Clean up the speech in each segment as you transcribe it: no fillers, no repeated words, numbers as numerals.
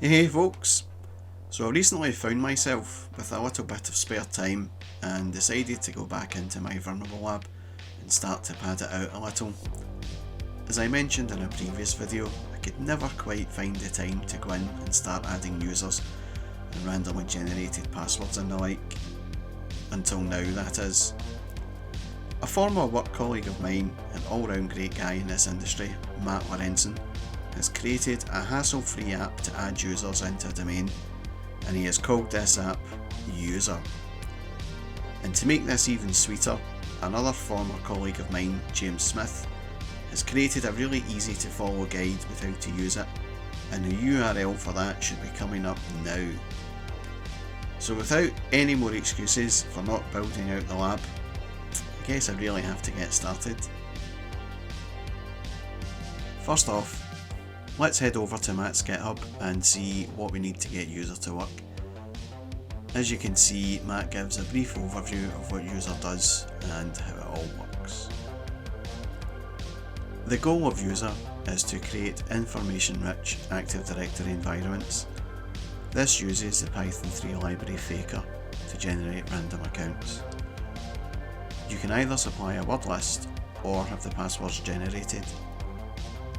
Hey folks, so I recently found myself with a little bit of spare time and decided to go back into my vulnerable lab and start to pad it out a little. As I mentioned in a previous video, I could never quite find the time to go in and start adding users and randomly generated passwords and the like. Until now, that is. A former work colleague of mine, an all-round great guy in this industry, Matt Lorentzen, has created a hassle-free app to add users into a domain, and he has called this app Youzer. And to make this even sweeter, another former colleague of mine, James Smith, has created a really easy to follow guide with how to use it, and the URL for that should be coming up now. So without any more excuses for not building out the lab, I guess I really have to get started. First off, let's head over to Matt's GitHub and see what we need to get Youzer to work. As you can see, Matt gives a brief overview of what Youzer does and how it all works. The goal of Youzer is to create information-rich Active Directory environments. This uses the Python 3 library Faker to generate random accounts. You can either supply a word list or have the passwords generated.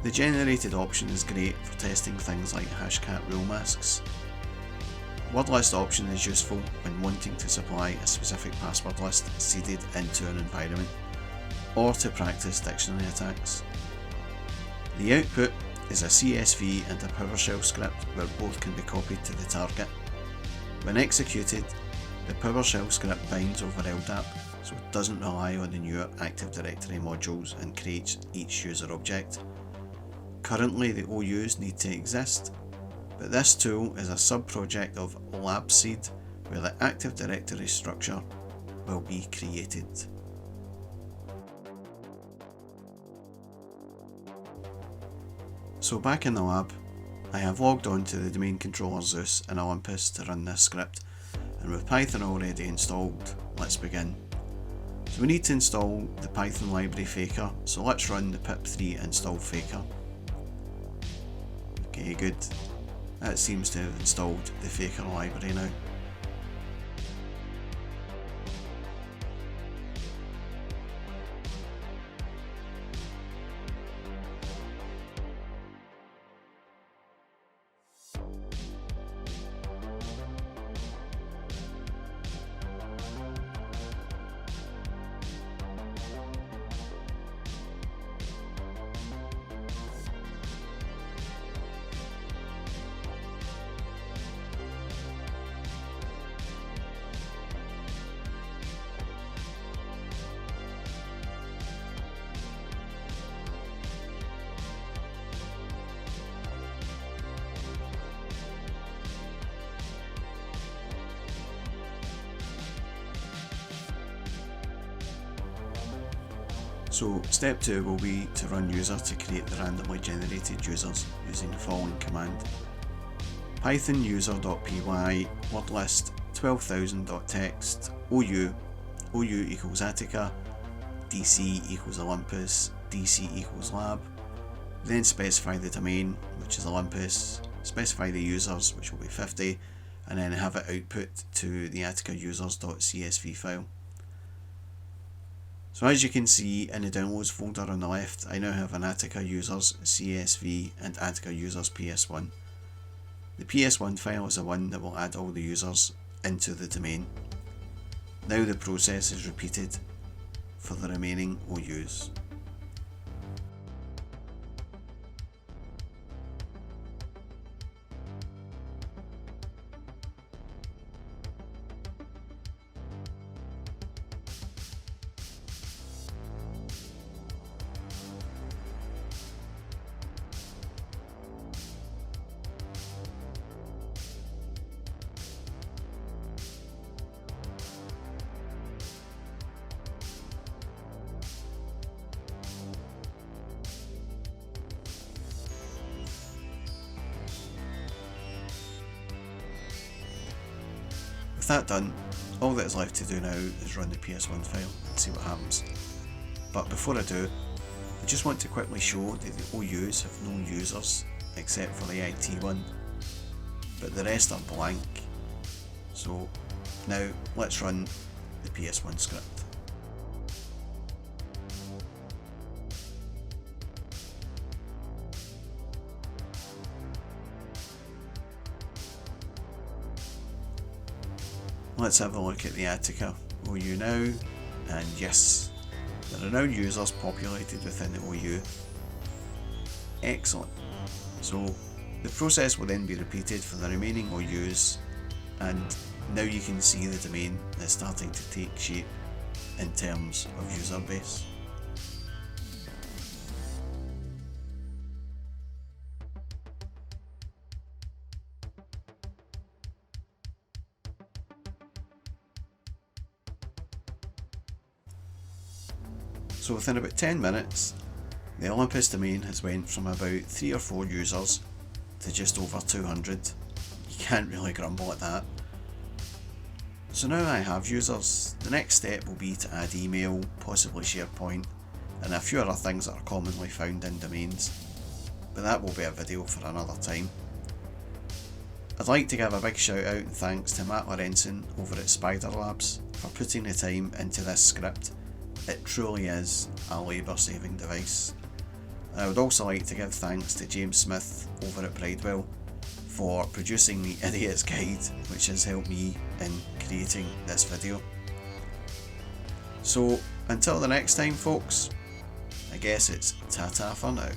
The generated option is great for testing things like hashcat rule masks. Word list option is useful when wanting to supply a specific password list seeded into an environment, or to practice dictionary attacks. The output is a CSV and a PowerShell script where both can be copied to the target. When executed, the PowerShell script binds over LDAP, so it doesn't rely on the newer Active Directory modules and creates each user object. Currently the OUs need to exist, but this tool is a sub-project of LabSeed where the Active Directory structure will be created. So back in the lab, I have logged on to the domain controller Zeus in Olympus to run this script, and with Python already installed, let's begin. So we need to install the Python library Faker, so let's run the pip3 install Faker. Okay, good. That seems to have installed the Faker library now. So step 2 will be to run Youzer to create the randomly generated users using the following command. Python youzer.py word list 12,000.txt OU equals Attica, DC equals Olympus, DC equals lab, then specify the domain, which is Olympus, specify the users, which will be 50, and then have it output to the Attica users.csv file. So as you can see in the downloads folder on the left, I now have an Attica users CSV and Attica users PS1. The PS1 file is the one that will add all the users into the domain. Now the process is repeated for the remaining OUs. With that done, all that is left to do now is run the PS1 file and see what happens. But before I do, I just want to quickly show that the OUs have no users except for the IT one. but the rest are blank. So now let's run the PS1 script. Let's have a look at the Attica OU now, and yes, there are now users populated within the OU. Excellent. So the process will then be repeated for the remaining OUs, and now you can see the domain is starting to take shape in terms of user base. So within about 10 minutes, the Olympus domain has went from about 3 or 4 users to just over 200. You can't really grumble at that. So now I have users, the next step will be to add email, possibly SharePoint, and a few other things that are commonly found in domains, but that will be a video for another time. I'd like to give a big shout out and thanks to Matt Lorentzen over at Spiderlabs for putting the time into this script. It truly is a labour saving device. I would also like to give thanks to James Smith over at Bridewell for producing the Idiot's Guide, which has helped me in creating this video. So until the next time folks, I guess it's ta-ta for now.